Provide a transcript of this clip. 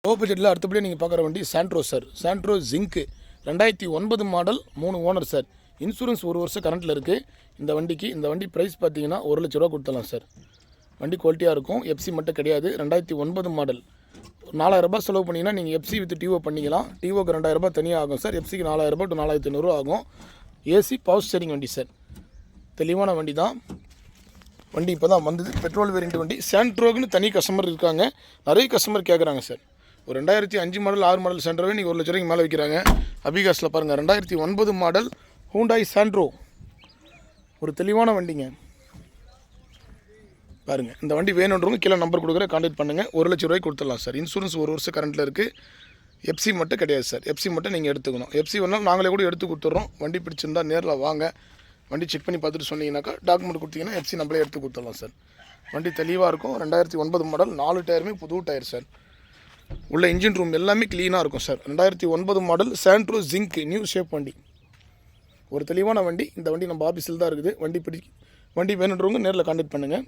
Low பட்ஜெட்டில் அடுத்தபடியாக நீங்கள் பார்க்குற வண்டி Santro sir. Santro zinc 2009 model, 3 owner sir. Insurance 1 வருஷம் கரண்ட்டில் இருக்குது இந்த வண்டிக்கு. இந்த வண்டி ப்ரைஸ் பார்த்தீங்கன்னா 1 லட்ச ரூபா கொடுத்துடலாம் சார். வண்டி குவாலிட்டியாக இருக்கும், எஃப்சி மட்டும் கிடையாது. 2009 மாடல். 4000 ரூபாய் செலவு பண்ணிங்கன்னா நீங்கள் எஃப்சி வித் டிஓ பண்ணிக்கலாம். டிஓக்கு 2000 ரூபாய் தனியாக ஆகும் சார். எஃப்சிக்கு 4000 ரூபாய் டு 4500 ஆகும். ஏசி பவர் ஸ்டீரிங் வண்டி சார். தெளிவான வண்டி தான். வண்டி இப்போ தான் வந்தது, பெட்ரோல் வேரியண்ட் வண்டி. சாண்ட்ரோக்குன்னு தனி கஸ்டமர் இருக்காங்க, நிறைய கஸ்டமர் கேட்குறாங்க சார். ஒரு 2005 மாடல் 6 மாடல் சாண்ட்ரோவே நீங்கள் 1 லட்ச ரூபாய்க்கு மேலே வைக்கிறாங்க. அபிகாஸில் பாருங்கள், 2009 மாடல் ஹூண்டாய் சாண்ட்ரோ. ஒரு தெளிவான வண்டிங்க பாருங்கள். இந்த வண்டி வேணுன்றவங்க கீழே நம்பர் கொடுக்குற கான்டாக்ட் பண்ணுங்கள். 1 லட்ச ரூபாய்க்கு கொடுத்துடலாம் சார். இன்சூரன்ஸ் 1 வருஷம் கரண்ட்டில் இருக்குது. எஃப்சி மட்டும் கிடையாது சார். எஃப்சி மட்டும் நீங்கள் எடுத்துக்கணும். எஃப்சி வேணாலும் நாங்களே கூட எடுத்து கொடுத்துட்றோம். வண்டி பிடிச்சிருந்தா நேரில் வாங்க, வண்டி செக் பண்ணி பார்த்துட்டு சொன்னீங்கன்னாக்கா டாக்குமெண்ட் கொடுத்தீங்கன்னா எஃப்சி நம்மளே எடுத்து கொடுத்துடலாம் சார். வண்டி தெளிவாக இருக்கும். 2009 மாடல், 4 டயருமே புது டயர் சார். உள்ள இன்ஜின் ரூம் எல்லாமே க்ளீனாக இருக்கும் sir. 2009 model Santro zinc new shape வண்டி. ஒரு தெளிவான வண்டி. இந்த வண்டி நம்ம ஆஃபீஸில் தான் இருக்குது. வண்டி வேணுன்றவங்க நேரில் கான்டாக்ட் பண்ணுங்கள்.